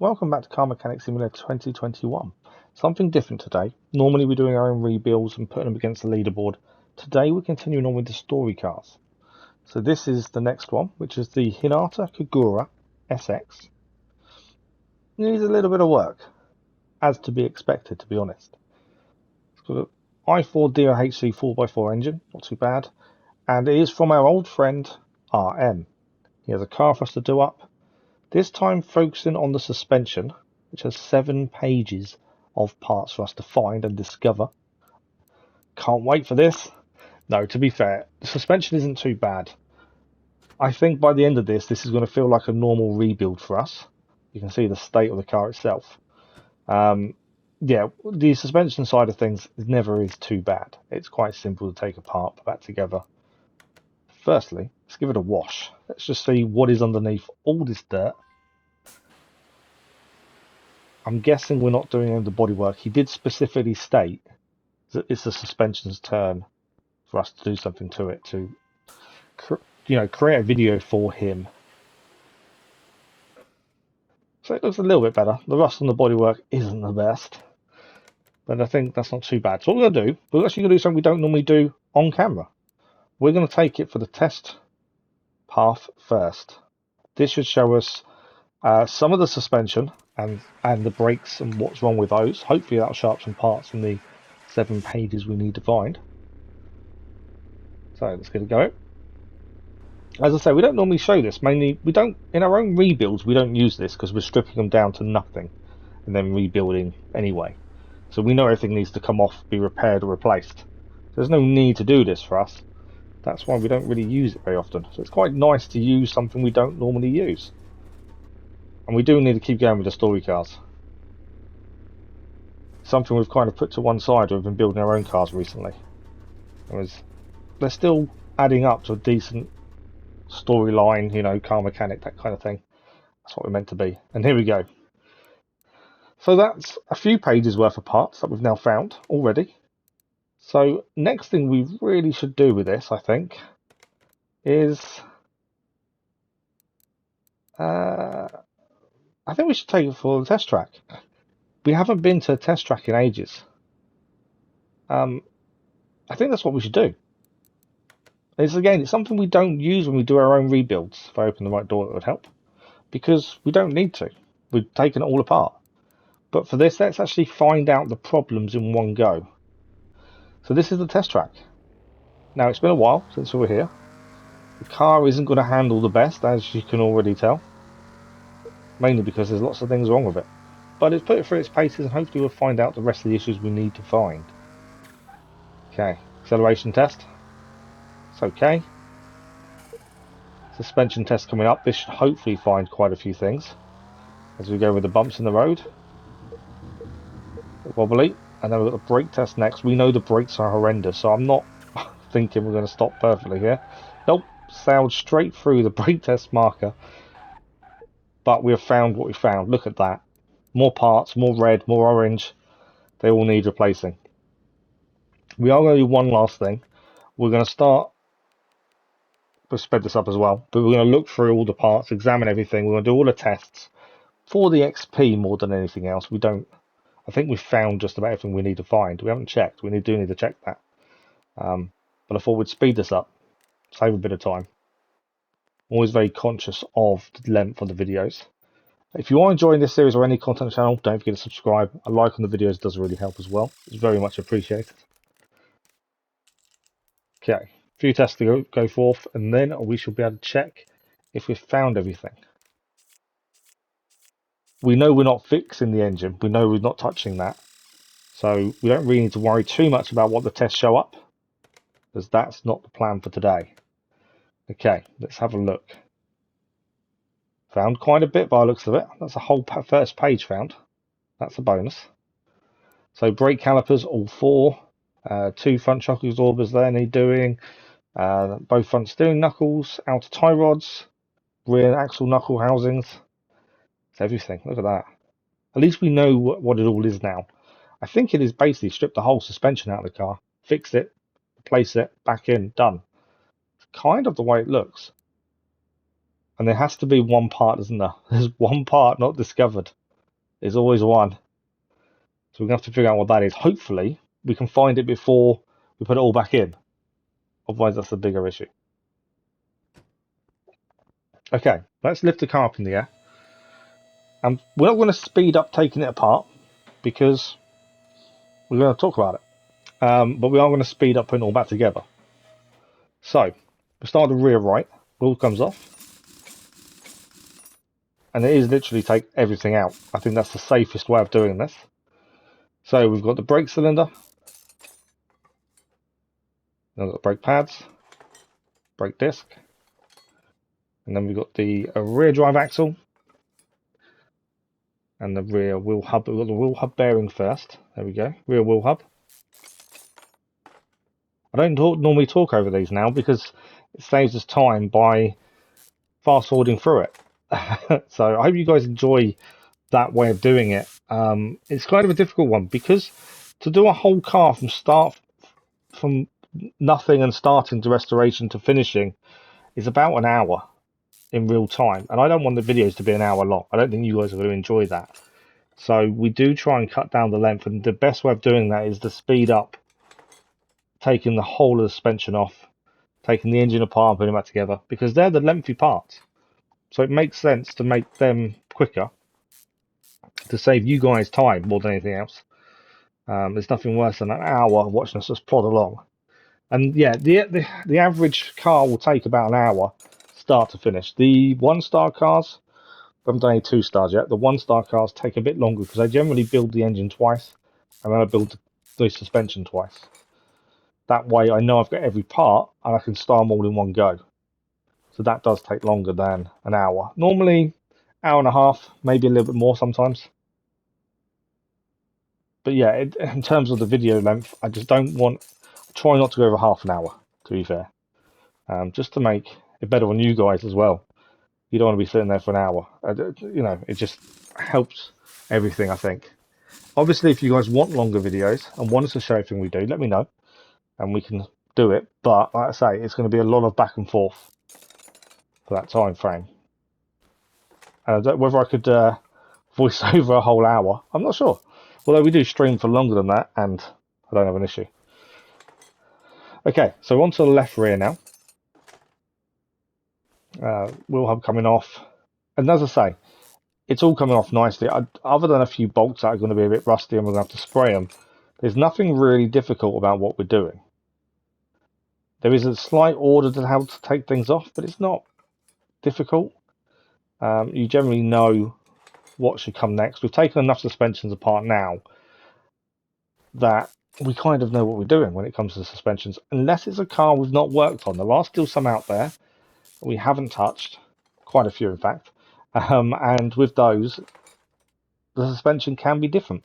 welcome back to Car Mechanic Simulator 2021. Something different today. Normally we're doing our own rebuilds and putting them against the leaderboard. Today we're continuing on with the story cars. So this is the next one, which is the Hinata Kagura SX. It needs a little bit of work, as to be expected, to be honest. It's got an i4 DOHC 4x4 engine, not too bad. And it is from our old friend RM. He has a car for us to do up. This time focusing on the suspension, which has 7 pages of parts for us to find and discover. Can't wait for this. No, to be fair, the suspension isn't too bad. I think by the end of this is going to feel like a normal rebuild for us. You can see the state of the car itself. Yeah, the suspension side of things never is too bad. It's quite simple to take apart, put back together. Firstly, let's give it a wash. Let's just see what is underneath all this dirt. I'm guessing we're not doing any of the bodywork. He did specifically state that it's the suspension's turn for us to do something to it, to create a video for him. So it looks a little bit better. The rust on the bodywork isn't the best, but I think that's not too bad. So what we're going to do, we're actually going to do something we don't normally do on camera. We're going to take it for the test path first. This should show us some of the suspension and the brakes and what's wrong with those. Hopefully that'll show up some parts from the 7 pages we need to find. So let's get it going. As I say, we don't normally show this. Mainly, we don't, in our own rebuilds, we don't use this because we're stripping them down to nothing and then rebuilding anyway. So we know everything needs to come off, be repaired or replaced. There's no need to do this for us. That's why we don't really use it very often. So it's quite nice to use something we don't normally use. And we do need to keep going with the story cars. Something we've kind of put to one side. We've been building our own cars recently. They're still adding up to a decent storyline, car mechanic, that kind of thing. That's what we're meant to be. And here we go. So that's a few pages worth of parts that we've now found already. So next thing we really should do with this, I think, is I think we should take it for the test track. We haven't been to a test track in ages. I think that's what we should do. It's something we don't use when we do our own rebuilds. If I open the right door, it would help. Because we don't need to. We've taken it all apart. But for this, let's actually find out the problems in one go. So this is the test track. Now, it's been a while since we were here. The car isn't going to handle the best, as you can already tell. Mainly because there's lots of things wrong with it. But it's put it through its paces and hopefully we'll find out the rest of the issues we need to find. Okay, acceleration test. It's okay. Suspension test coming up. This should hopefully find quite a few things as we go with the bumps in the road. Wobbly. And then we've got the brake test next. We know the brakes are horrendous, so I'm not thinking we're going to stop perfectly here. Nope, sailed straight through the brake test marker. But we have found what we found. Look at that. More parts, more red, more orange. They all need replacing. We are going to do one last thing. We're going to start. We'll sped this up as well. But we're going to look through all the parts, examine everything. We're going to do all the tests for the XP more than anything else. I think we've found just about everything we need to find. We haven't checked. We do need to check that. But I thought we'd speed this up, save a bit of time. Always very conscious of the length of the videos. If you are enjoying this series or any content on the channel, don't forget to subscribe. A like on the videos does really help as well. It's very much appreciated. Okay, a few tests to go forth, and then we shall be able to check if we've found everything. We know we're not fixing the engine. We know we're not touching that. So we don't really need to worry too much about what the tests show up, because that's not the plan for today. Okay, let's have a look. Found quite a bit by the looks of it. That's a whole first page found. That's a bonus. So brake calipers, all 4. 2 front shock absorbers there need doing. Both front steering knuckles, outer tie rods, rear axle knuckle housings. It's everything. Look at that. At least we know what it all is now. I think it is basically stripped the whole suspension out of the car, fixed it, replace it, back in, done. It's kind of the way it looks. And there has to be one part, isn't there? There's one part not discovered. There's always one. So we're going to have to figure out what that is. Hopefully, we can find it before we put it all back in. Otherwise, that's a bigger issue. Okay, let's lift the car up in the air. And we're not going to speed up taking it apart because we're going to talk about it. But we are going to speed up putting it all back together. So, we start the rear right. Wheel comes off. And it is literally take everything out. I think that's the safest way of doing this. So we've got the brake cylinder. Then we've got the brake pads. Brake disc. And then we've got the rear drive axle. And the rear wheel hub. We've got the wheel hub bearing first. There we go. Rear wheel hub. I don't normally talk over these now because it saves us time by fast forwarding through it. So I hope you guys enjoy that way of doing it. It's kind of a difficult one because to do a whole car from nothing and starting to restoration to finishing is about an hour in real time, and I don't want the videos to be an hour long. I don't think you guys are going to enjoy that. So we do try and cut down the length, and the best way of doing that is to speed up taking the whole of the suspension off, taking the engine apart and putting it back together, because they're the lengthy parts. So it makes sense to make them quicker to save you guys time more than anything else. There's nothing worse than an hour watching us just plod along. And yeah, the average car will take about an hour start to finish. The 1-star cars, I haven't done any 2 stars yet. The 1-star cars take a bit longer because I generally build the engine twice and then I build the suspension twice. That way I know I've got every part and I can start them all in one go. So that does take longer than an hour. Normally, hour and a half, maybe a little bit more sometimes. But yeah, in terms of the video length, I just don't want... Try not to go over half an hour, to be fair. Just to make it better on you guys as well. You don't want to be sitting there for an hour. You know, it just helps everything, I think. Obviously, if you guys want longer videos and want us to show everything we do, let me know. And we can do it. But, like I say, it's going to be a lot of back and forth for that time frame. And whether I could voice over a whole hour, I'm not sure. Although we do stream for longer than that, and I don't have an issue. Okay, so on to the left rear now. Wheel hub coming off. And as I say, it's all coming off nicely. Other than a few bolts that are going to be a bit rusty and we're going to have to spray them, there's nothing really difficult about what we're doing. There is a slight order to how to take things off, but it's not difficult. You generally know what should come next. We've taken enough suspensions apart now that we kind of know what we're doing when it comes to the suspensions, unless it's a car we've not worked on. There are still some out there we haven't touched, quite a few in fact, and with those the suspension can be different.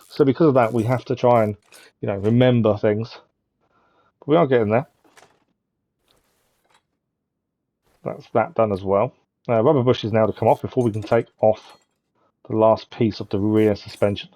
So because of that we have to try and, you know, remember things, but we are getting there. That's that done as well. Rubber bush is now to come off before we can take off the last piece of the rear suspension.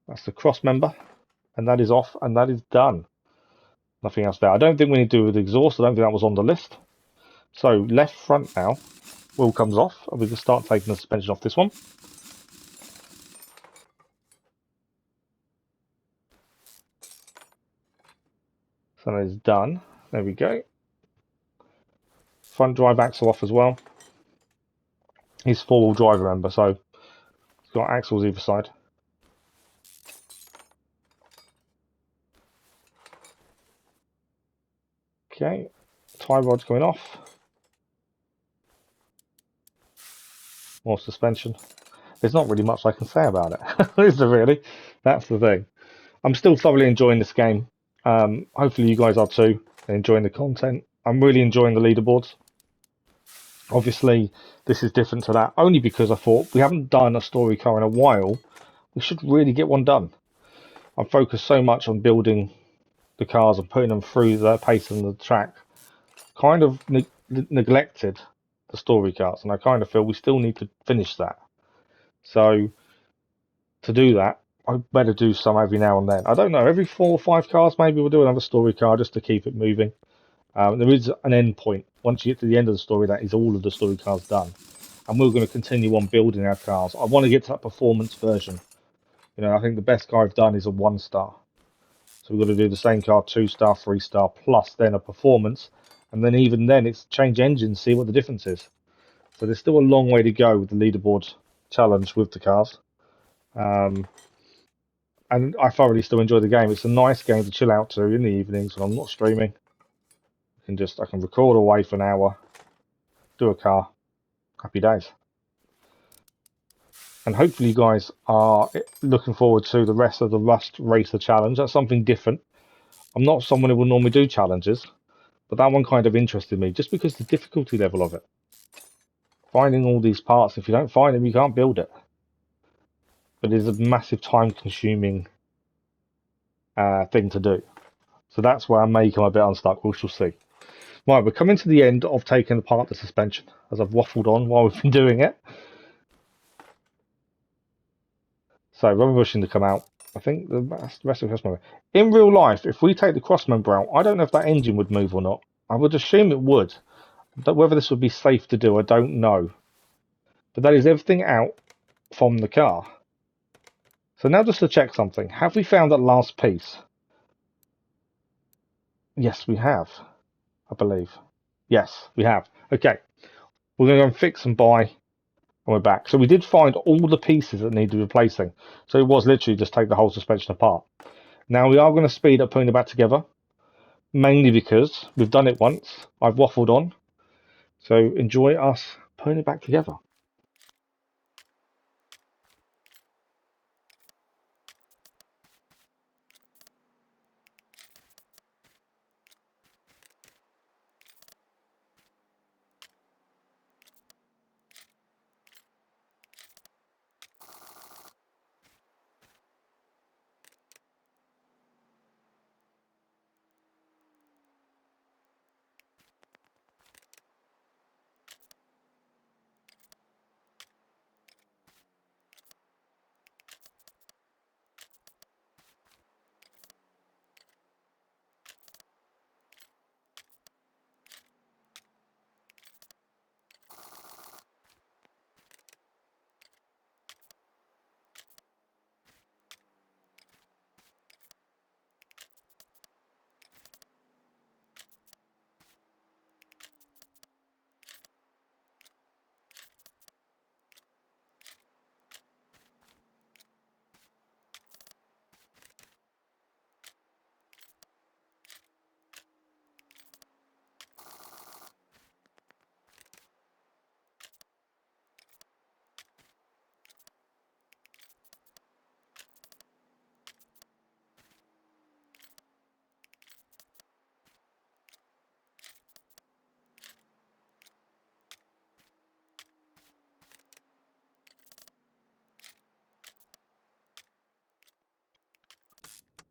That's the cross member, and that is off, and that is done. Nothing else there. I don't think we need to do with the exhaust. I don't think that was on the list. So left front now, wheel comes off, and we can start taking the suspension off this one. So that is done. There we go. Front drive axle off as well. He's 4-wheel drive, remember, so he's got axles either side. Okay, tie rod's going off. More suspension. There's not really much I can say about it, is there really? That's the thing. I'm still thoroughly enjoying this game. Hopefully you guys are too, and enjoying the content. I'm really enjoying the leaderboards. Obviously, this is different to that, only because I thought we haven't done a story car in a while. We should really get one done. I'm focused so much on building the cars and putting them through the pace and the track. Kind of neglected the story cars, and I kind of feel we still need to finish that. So, to do that, I better do some every now and then. I don't know, every 4 or 5 cars maybe we'll do another story car just to keep it moving. There is an end point. Once you get to the end of the story, that is all of the story cars done. And we're going to continue on building our cars. I want to get to that performance version. You know, I think the best car I've done is a 1-star. So we've got to do the same car, 2-star, 3-star, plus then a performance. And then even then, it's change engines, see what the difference is. So there's still a long way to go with the leaderboard challenge with the cars. And I thoroughly still enjoy the game. It's a nice game to chill out to in the evenings when I'm not streaming. I can record away for an hour, do a car, happy days. And hopefully you guys are looking forward to the rest of the Rust Racer Challenge. That's something different. I'm not someone who will normally do challenges, but that one kind of interested me just because the difficulty level of it. Finding all these parts, if you don't find them, you can't build it. But it is a massive time-consuming thing to do. So that's where I may come a bit unstuck. We shall see. Right, we're coming to the end of taking apart the suspension, as I've waffled on while we've been doing it. So rubber bushing to come out. I think the rest of the crossmember. In real life, if we take the crossmember out, I don't know if that engine would move or not. I would assume it would. But whether this would be safe to do, I don't know. But that is everything out from the car. So now just to check something. Have we found that last piece? Yes, we have. I believe. Yes, we have. Okay. We're going to go and fix and buy, and we're back. So we did find all the pieces that needed replacing. So it was literally just take the whole suspension apart. Now we are going to speed up putting it back together, mainly because we've done it once. I've waffled on. So enjoy us putting it back together.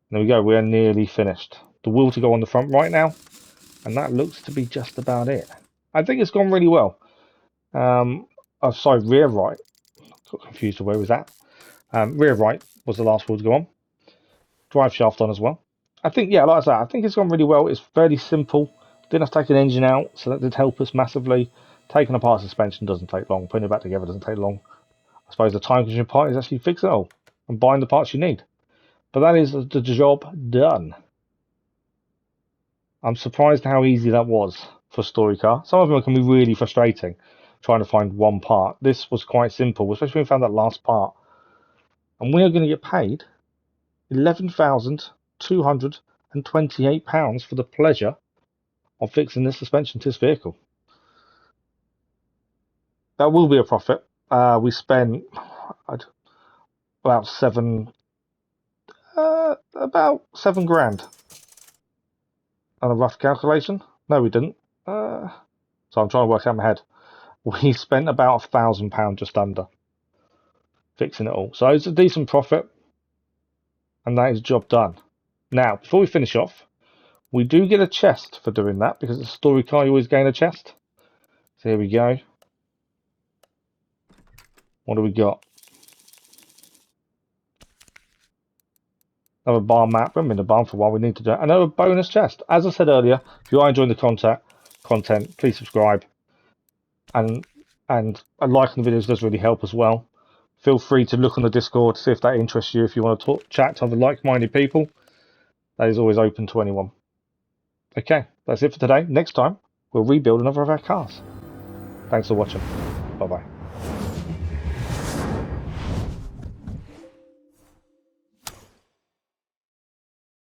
There we go, we are nearly finished. The wheel to go on the front right now, and that looks to be just about it. I think it's gone really well. Sorry, rear right. Got confused with where was that. Rear right was the last wheel to go on. Drive shaft on as well. I think, yeah, like I said, I think it's gone really well. It's fairly simple. Didn't have to take an engine out, so that did help us massively. Taking apart suspension doesn't take long. Putting it back together doesn't take long. I suppose the time-consuming part is actually fixing it all and buying the parts you need. But that is the job done. I'm surprised how easy that was for story car. Some of them can be really frustrating trying to find one part. This was quite simple, especially when we found that last part. And we are going to get paid £11,228 for the pleasure of fixing this suspension to this vehicle. That will be a profit. We spent about £7 grand on a rough calculation. No, we didn't. So I'm trying to work out in my head. We spent about £1,000 just under fixing it all. So it's a decent profit, and that is job done. Now, before we finish off, we do get a chest for doing that, because it's a story car, you always gain a chest. So here we go. What do we got? Another barn map. We're in the barn for a while. We need to do it. Another bonus chest. As I said earlier, if you are enjoying the content, please subscribe. And liking the videos does really help as well. Feel free to look on the Discord, see if that interests you. If you want to chat to other like-minded people, that is always open to anyone. Okay, that's it for today. Next time, we'll rebuild another of our cars. Thanks for watching. Bye-bye.